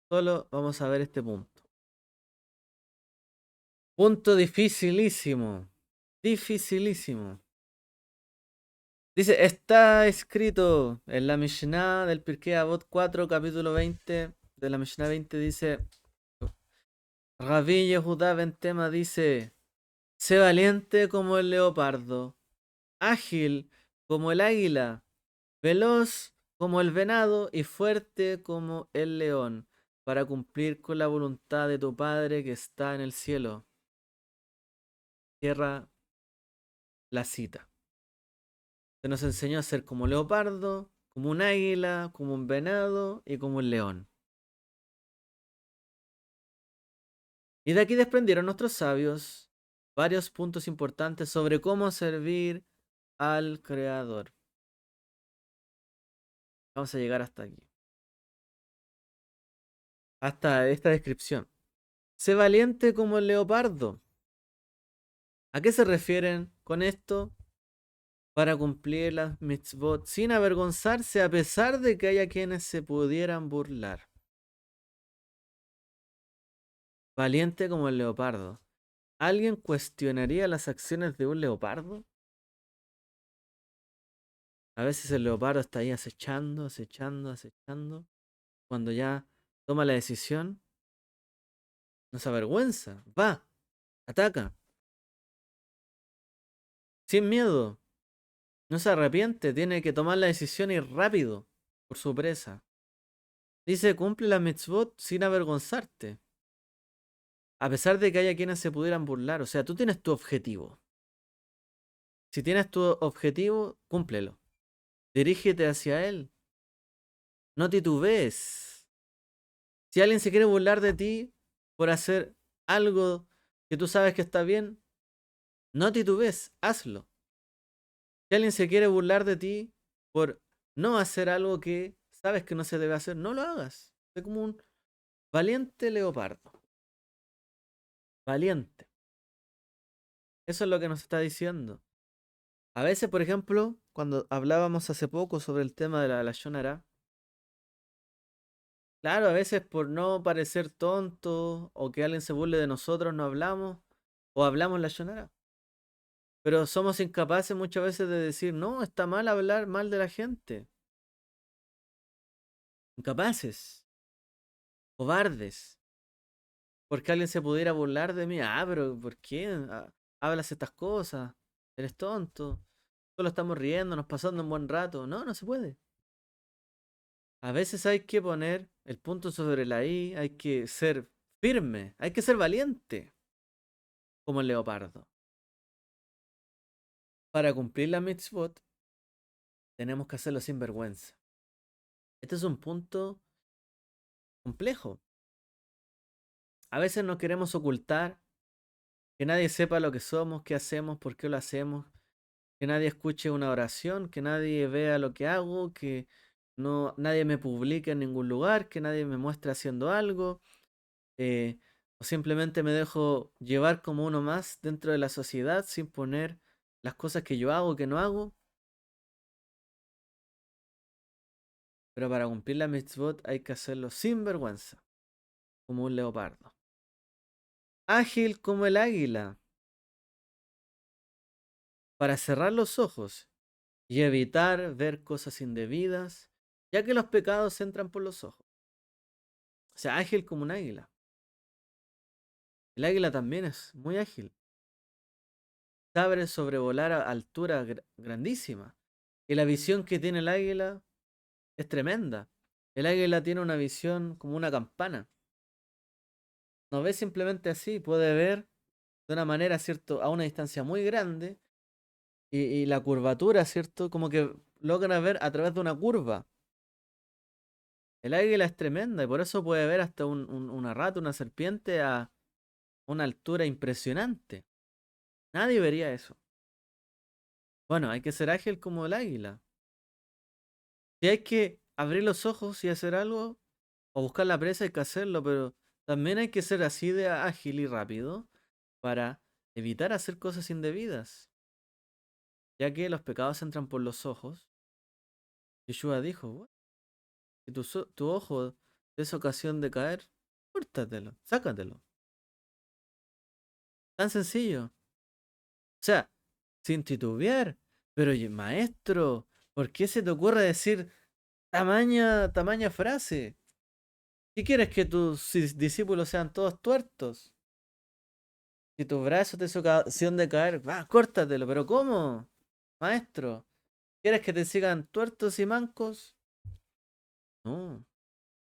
Speaker 1: Solo vamos a ver este punto. Punto dificilísimo. Dificilísimo. Dice, está escrito en la Mishnah del Pirkei Avot 4, capítulo 20, de la Mishnah 20 dice, Rabbi Yehudá ben Tema dice, sé valiente como el leopardo, ágil como el águila, veloz como el venado y fuerte como el león, para cumplir con la voluntad de tu Padre que está en el cielo. Cierra la cita. Se nos enseñó a ser como leopardo, como un águila, como un venado y como un león. Y de aquí desprendieron nuestros sabios varios puntos importantes sobre cómo servir al Creador. Vamos a llegar hasta aquí. Hasta esta descripción. Sé valiente como el leopardo. ¿A qué se refieren con esto? Para cumplir las mitzvot sin avergonzarse a pesar de que haya quienes se pudieran burlar. Valiente como el leopardo. ¿Alguien cuestionaría las acciones de un leopardo? A veces el leopardo está ahí acechando, acechando, acechando. Cuando ya toma la decisión, no se avergüenza, va, ataca, sin miedo, no se arrepiente, tiene que tomar la decisión y rápido por su presa. Dice, cumple la mitzvot sin avergonzarte, a pesar de que haya quienes se pudieran burlar. O sea, tú tienes tu objetivo. Si tienes tu objetivo, cúmplelo. Dirígete hacia él. No titubees. Si alguien se quiere burlar de ti por hacer algo que tú sabes que está bien, no titubees, hazlo. Si alguien se quiere burlar de ti por no hacer algo que sabes que no se debe hacer, no lo hagas. Sé como un valiente leopardo. Valiente. Eso es lo que nos está diciendo. A veces, por ejemplo, cuando hablábamos hace poco sobre el tema de la Lashon Hara, claro, a veces por no parecer tonto o que alguien se burle de nosotros, no hablamos o hablamos Lashon Hara. Pero somos incapaces muchas veces de decir, no, está mal hablar mal de la gente. Incapaces, cobardes. Porque alguien se pudiera burlar de mí. Ah, pero ¿por qué? Hablas estas cosas. Eres tonto. Solo estamos riendo, nos pasando un buen rato. No, no se puede. A veces hay que poner el punto sobre la I, hay que ser firme, hay que ser valiente, como el leopardo. Para cumplir la mitzvot, tenemos que hacerlo sin vergüenza. Este es un punto complejo. A veces nos queremos ocultar, que nadie sepa lo que somos, qué hacemos, por qué lo hacemos, que nadie escuche una oración, que nadie vea lo que hago, que no, nadie me publique en ningún lugar, que nadie me muestre haciendo algo, eh, o simplemente me dejo llevar como uno más dentro de la sociedad sin poner las cosas que yo hago, que no hago. Pero para cumplir la mitzvot hay que hacerlo sin vergüenza, como un leopardo. Ágil como el águila, para cerrar los ojos y evitar ver cosas indebidas, ya que los pecados entran por los ojos. O sea, ágil como un águila. El águila también es muy ágil. Sabe sobrevolar a altura grandísima. Y la visión que tiene el águila es tremenda. El águila tiene una visión como una campana. No ve simplemente así, puede ver de una manera, ¿cierto? A una distancia muy grande y la curvatura, ¿cierto? Como que logra ver a través de una curva. El águila es tremenda y por eso puede ver hasta una rata, una serpiente a una altura impresionante. Nadie vería eso. Bueno, hay que ser ágil como el águila. Si hay que abrir los ojos y hacer algo, o buscar la presa, hay que hacerlo, pero también hay que ser así de ágil y rápido para evitar hacer cosas indebidas, ya que los pecados entran por los ojos. Yeshua dijo, "Bueno, si tu ojo es ocasión de caer, córtatelo, sácatelo. Tan sencillo. O sea, sin titubear. Pero oye, maestro, ¿por qué se te ocurre decir tamaña frase? ¿Qué quieres que tus discípulos sean todos tuertos? Si tu brazo te es ocasión de caer, va, córtatelo. ¿Pero cómo? Maestro, ¿quieres que te sigan tuertos y mancos? No,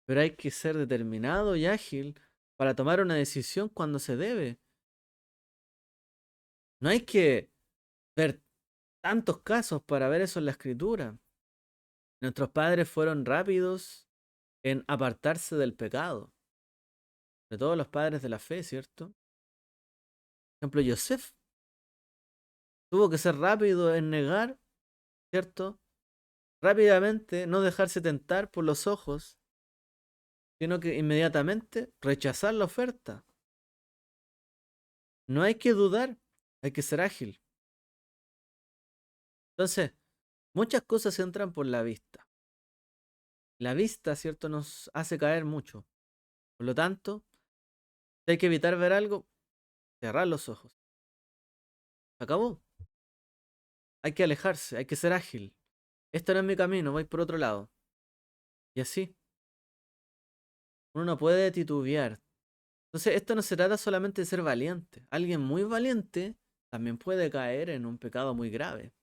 Speaker 1: pero hay que ser determinado y ágil para tomar una decisión cuando se debe. No hay que ver tantos casos para ver eso en la escritura. Nuestros padres fueron rápidos en apartarse del pecado. De todos los padres de la fe, ¿cierto? Por ejemplo, Yosef tuvo que ser rápido en negar, ¿cierto? Rápidamente no dejarse tentar por los ojos, sino que inmediatamente rechazar la oferta. No hay que dudar, hay que ser ágil. Entonces, muchas cosas entran por la vista. La vista, ¿cierto? Nos hace caer mucho. Por lo tanto, si hay que evitar ver algo, cerrar los ojos. Se acabó. Hay que alejarse, hay que ser ágil. Este no es mi camino, voy por otro lado. Y así, uno no puede titubear. Entonces, esto no se trata solamente de ser valiente. Alguien muy valiente también puede caer en un pecado muy grave.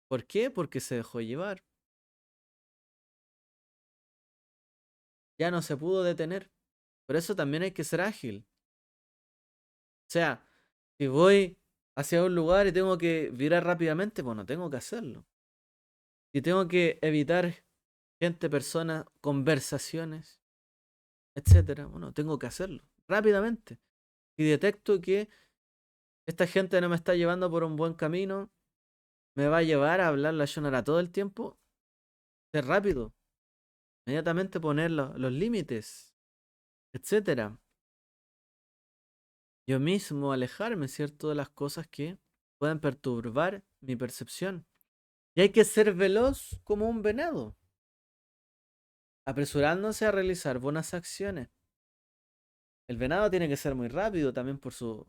Speaker 1: ¿Por qué? Porque se dejó llevar. Ya no se pudo detener. Por eso también hay que ser ágil. O sea, si voy hacia un lugar y tengo que virar rápidamente, bueno, tengo que hacerlo. Si tengo que evitar gente, personas, conversaciones, etcétera, bueno, tengo que hacerlo rápidamente. Si detecto que esta gente no me está llevando por un buen camino, me va a llevar a hablar la Shonara todo el tiempo, ser rápido, inmediatamente poner los límites, etcétera. Yo mismo alejarme, ¿cierto?, de las cosas que puedan perturbar mi percepción. Y hay que ser veloz como un venado, apresurándose a realizar buenas acciones. El venado tiene que ser muy rápido también por su...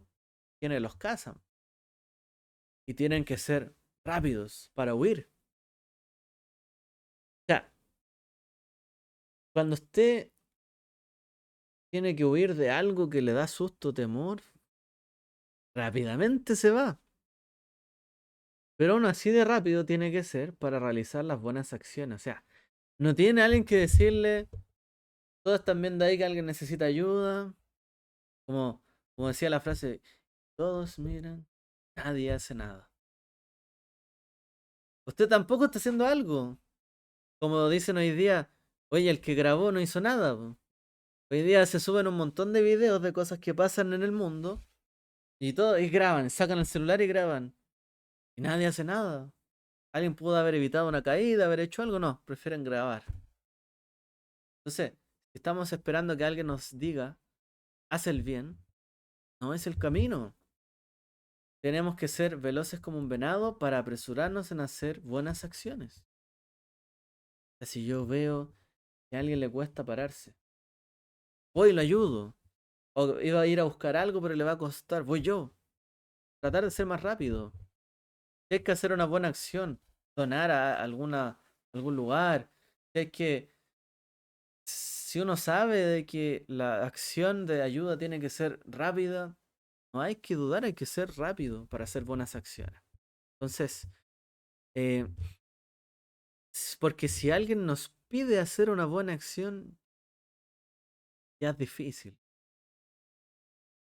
Speaker 1: quienes los cazan. Y tienen que ser rápidos para huir. O sea, cuando usted tiene que huir de algo que le da susto, temor, rápidamente se va. Pero aún así de rápido tiene que ser para realizar las buenas acciones. O sea, no tiene alguien que decirle, todos están viendo ahí que alguien necesita ayuda. Como, como decía la frase, todos miran, nadie hace nada. Usted tampoco está haciendo algo. Como dicen hoy día, oye, el que grabó no hizo nada, po. Hoy día se suben un montón de videos de cosas que pasan en el mundo y todo, y graban, sacan el celular y graban. Y nadie hace nada. Alguien pudo haber evitado una caída, haber hecho algo, no, prefieren grabar. Entonces, si estamos esperando que alguien nos diga, haz el bien, no es el camino. Tenemos que ser veloces como un venado para apresurarnos en hacer buenas acciones. O sea, si yo veo que a alguien le cuesta pararse, voy y lo ayudo. O iba a ir a buscar algo, pero le va a costar, voy yo. Tratar de ser más rápido. Si hay que hacer una buena acción, donar a algún lugar. Si hay que, si uno sabe de que la acción de ayuda tiene que ser rápida, no hay que dudar, hay que ser rápido para hacer buenas acciones. Entonces, eh, porque si alguien nos pide hacer una buena acción, ya es difícil.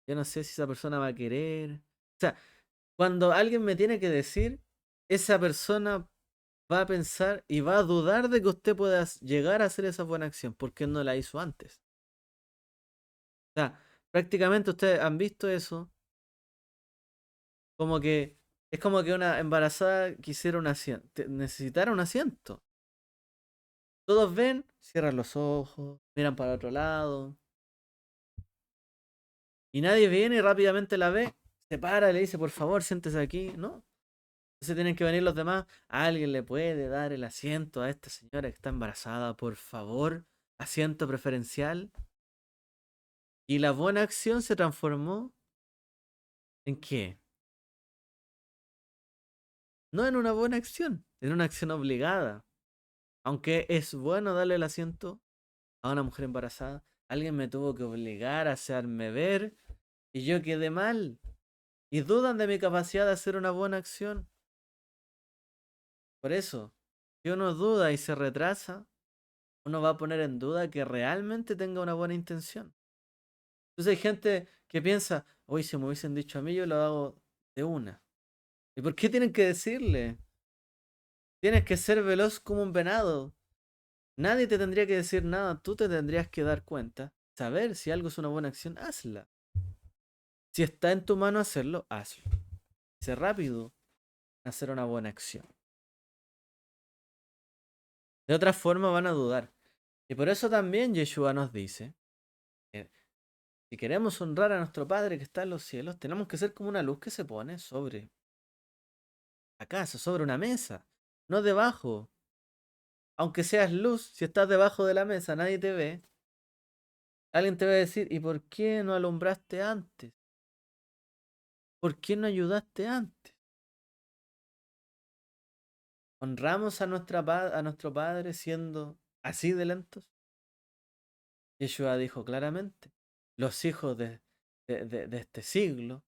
Speaker 1: Yo no sé si esa persona va a querer. O sea, cuando alguien me tiene que decir, esa persona va a pensar y va a dudar de que usted pueda llegar a hacer esa buena acción porque no la hizo antes. O sea, prácticamente ustedes han visto eso, como que es como que una embarazada quisiera un asiento, necesitara un asiento. Todos ven, cierran los ojos, miran para otro lado y nadie viene y rápidamente la ve, se para y le dice, por favor, siéntese aquí, ¿no? Entonces tienen que venir los demás. ¿Alguien le puede dar el asiento a esta señora que está embarazada? Por favor, asiento preferencial. Y la buena acción se transformó ¿en qué? No en una buena acción, en una acción obligada. Aunque es bueno darle el asiento a una mujer embarazada, alguien me tuvo que obligar a hacerme ver y yo quedé mal. Y dudan de mi capacidad de hacer una buena acción. Por eso, si uno duda y se retrasa, uno va a poner en duda que realmente tenga una buena intención. Entonces hay gente que piensa, hoy si me hubiesen dicho a mí, yo lo hago de una. ¿Y por qué tienen que decirle? Tienes que ser veloz como un venado. Nadie te tendría que decir nada, tú te tendrías que dar cuenta, saber si algo es una buena acción, hazla. Si está en tu mano hacerlo, hazlo. Sé rápido en hacer una buena acción. De otra forma van a dudar. Y por eso también Yeshua nos dice que si queremos honrar a nuestro Padre que está en los cielos, tenemos que ser como una luz que se pone sobre la casa, sobre una mesa, no debajo. Aunque seas luz, si estás debajo de la mesa, nadie te ve. Alguien te va a decir, ¿y por qué no alumbraste antes? ¿Por qué no ayudaste antes? ¿Honramos a, a nuestro Padre siendo así de lentos? Yeshua dijo claramente, los hijos de este siglo,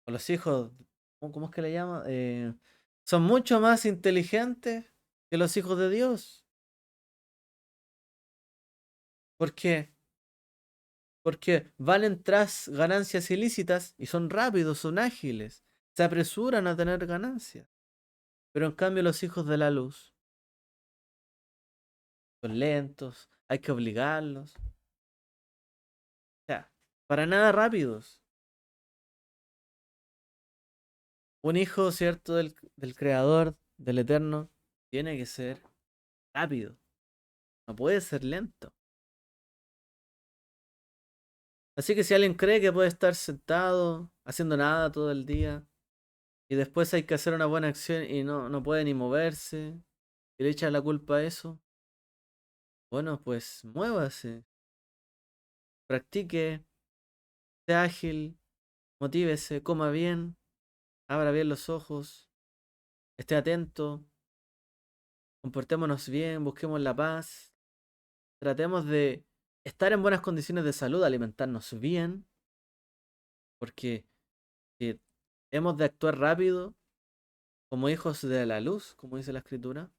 Speaker 1: o los hijos, ¿cómo es que le llama? Son mucho más inteligentes que los hijos de Dios. ¿Por qué? Porque van tras ganancias ilícitas y son rápidos, son ágiles, se apresuran a tener ganancias. Pero en cambio los hijos de la luz son lentos, hay que obligarlos. O sea, para nada rápidos. Un hijo, ¿cierto? Del creador, del eterno, tiene que ser rápido, no puede ser lento. Así que si alguien cree que puede estar sentado, haciendo nada todo el día, y después hay que hacer una buena acción y no puede ni moverse, y le echa la culpa a eso, bueno, pues muévase, practique, sea ágil, motívese, coma bien, abra bien los ojos, esté atento, comportémonos bien, busquemos la paz, tratemos de estar en buenas condiciones de salud, alimentarnos bien, porque si hemos de actuar rápido como hijos de la luz, como dice la escritura,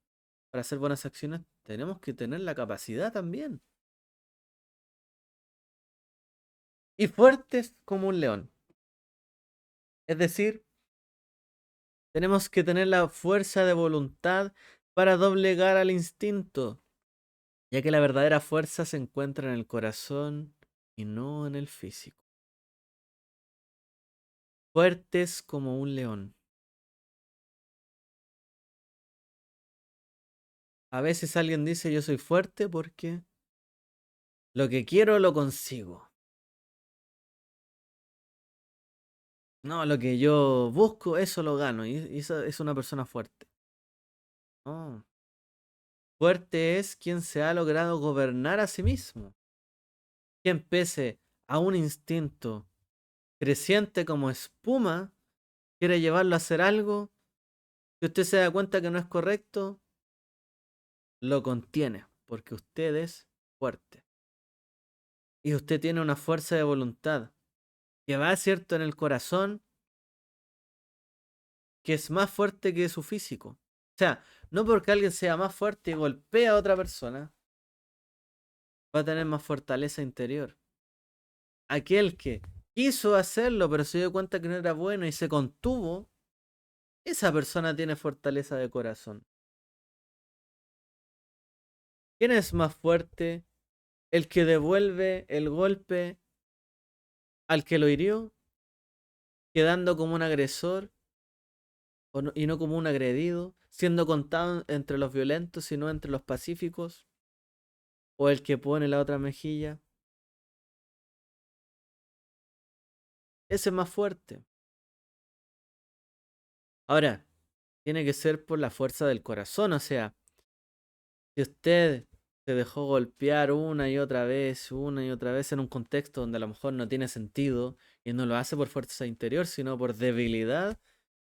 Speaker 1: para hacer buenas acciones, tenemos que tener la capacidad también. Y fuertes como un león. Es decir, tenemos que tener la fuerza de voluntad para doblegar al instinto, ya que la verdadera fuerza se encuentra en el corazón y no en el físico. Fuertes como un león. A veces alguien dice yo soy fuerte porque lo que quiero lo consigo. No, lo que yo busco, eso lo gano. Y esa es una persona fuerte. No. Fuerte es quien se ha logrado gobernar a sí mismo. Quien pese a un instinto creciente como espuma, quiere llevarlo a hacer algo que usted se da cuenta que no es correcto, lo contiene, porque usted es fuerte. Y usted tiene una fuerza de voluntad que va, cierto, en el corazón, que es más fuerte que su físico. O sea, no porque alguien sea más fuerte y golpea a otra persona, va a tener más fortaleza interior. Aquel que quiso hacerlo, pero se dio cuenta que no era bueno y se contuvo, esa persona tiene fortaleza de corazón. ¿Quién es más fuerte? ¿El que devuelve el golpe al que lo hirió, quedando como un agresor y no como un agredido, siendo contado entre los violentos y no entre los pacíficos? ¿O el que pone la otra mejilla? Ese es más fuerte. Ahora, tiene que ser por la fuerza del corazón, o sea, si usted se dejó golpear una y otra vez en un contexto donde a lo mejor no tiene sentido y no lo hace por fuerza interior, sino por debilidad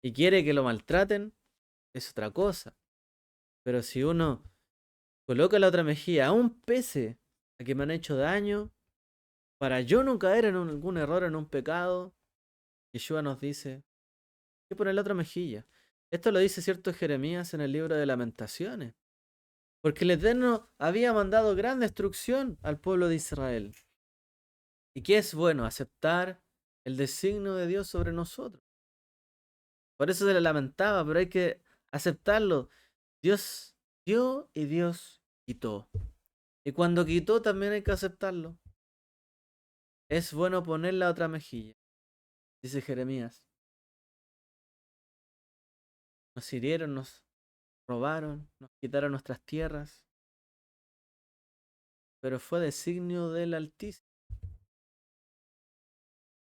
Speaker 1: y quiere que lo maltraten, es otra cosa. Pero si uno coloca la otra mejilla, aún pese a que me han hecho daño, para yo no caer en algún error, en un pecado, Yeshua nos dice que poner la otra mejilla. Esto lo dice cierto Jeremías en el libro de Lamentaciones. Porque el Eterno había mandado gran destrucción al pueblo de Israel. ¿Y qué es bueno? Aceptar el designio de Dios sobre nosotros. Por eso se le lamentaba, pero hay que aceptarlo. Dios dio y Dios quitó. Y cuando quitó también hay que aceptarlo. Es bueno poner la otra mejilla, dice Jeremías. Nos hirieron, nos robaron, nos quitaron nuestras tierras, pero fue designio del Altísimo.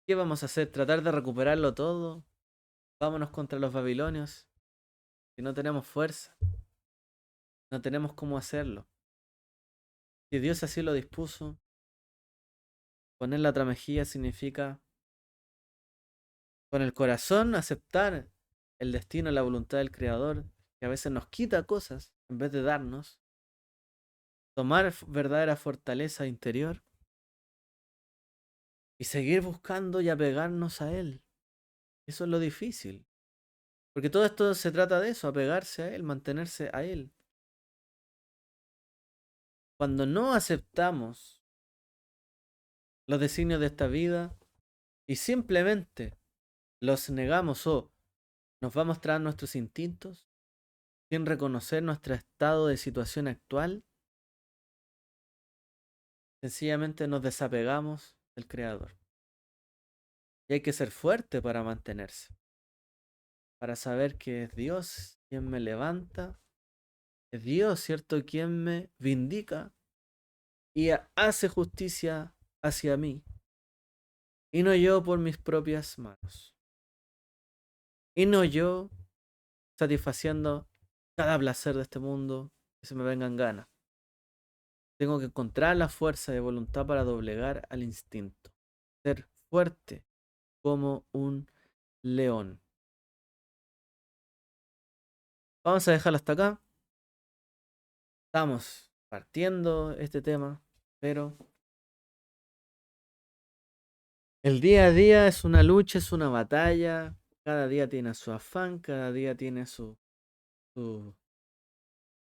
Speaker 1: ¿Qué vamos a hacer? ¿Tratar de recuperarlo todo? Vámonos contra los babilonios. Si no tenemos fuerza, no tenemos cómo hacerlo. Si Dios así lo dispuso, poner la otra mejilla significa con el corazón aceptar el destino, la voluntad del Creador, que a veces nos quita cosas en vez de darnos, tomar verdadera fortaleza interior y seguir buscando y apegarnos a Él. Eso es lo difícil. Porque todo esto se trata de eso, apegarse a Él, mantenerse a Él. Cuando no aceptamos los designios de esta vida y simplemente los negamos o nos vamos tras nuestros instintos sin reconocer nuestro estado de situación actual, sencillamente nos desapegamos del Creador. Y hay que ser fuerte para mantenerse, para saber que es Dios quien me levanta, es Dios, ¿cierto?, quien me vindica y hace justicia hacia mí, y no yo por mis propias manos, y no yo satisfaciendo cada placer de este mundo que se me venga en gana. Tengo que encontrar la fuerza de voluntad para doblegar al instinto, ser fuerte como un león. Vamos a dejarlo hasta acá. Estamos partiendo este tema, pero el día a día es una lucha, es una batalla. Cada día tiene su afán, cada día tiene su, su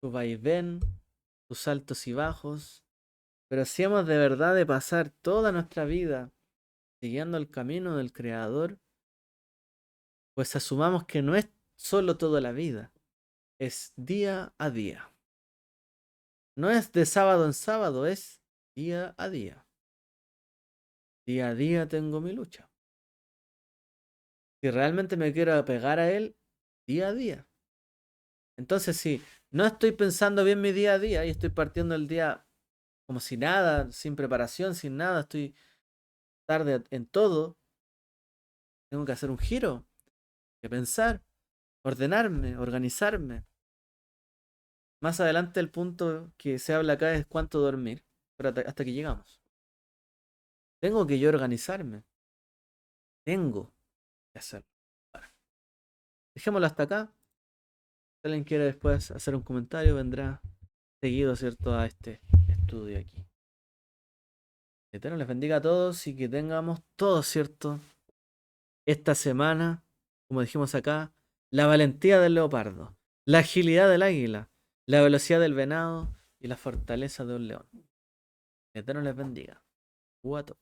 Speaker 1: vaivén, sus altos y bajos. Pero si hemos de verdad de pasar toda nuestra vida siguiendo el camino del Creador, pues asumamos que no es solo toda la vida, es día a día. No es de sábado en sábado, es día a día. Día a día tengo mi lucha. Si realmente me quiero apegar a Él, día a día. Entonces, si no estoy pensando bien mi día a día y estoy partiendo el día como si nada, sin preparación, sin nada, estoy tarde en todo, tengo que hacer un giro, que pensar, ordenarme, organizarme. Más adelante el punto que se habla acá es cuánto dormir, pero hasta que llegamos. Tengo que yo organizarme, tengo que hacerlo. Bueno, dejémoslo hasta acá. Si alguien quiere después hacer un comentario, vendrá seguido, ¿cierto?, a este estudio aquí. Que Eterno les bendiga a todos y que tengamos todos, ¿cierto?, esta semana, como dijimos acá, la valentía del leopardo, la agilidad del águila, la velocidad del venado y la fortaleza de un león. Que Eterno les bendiga. Guato.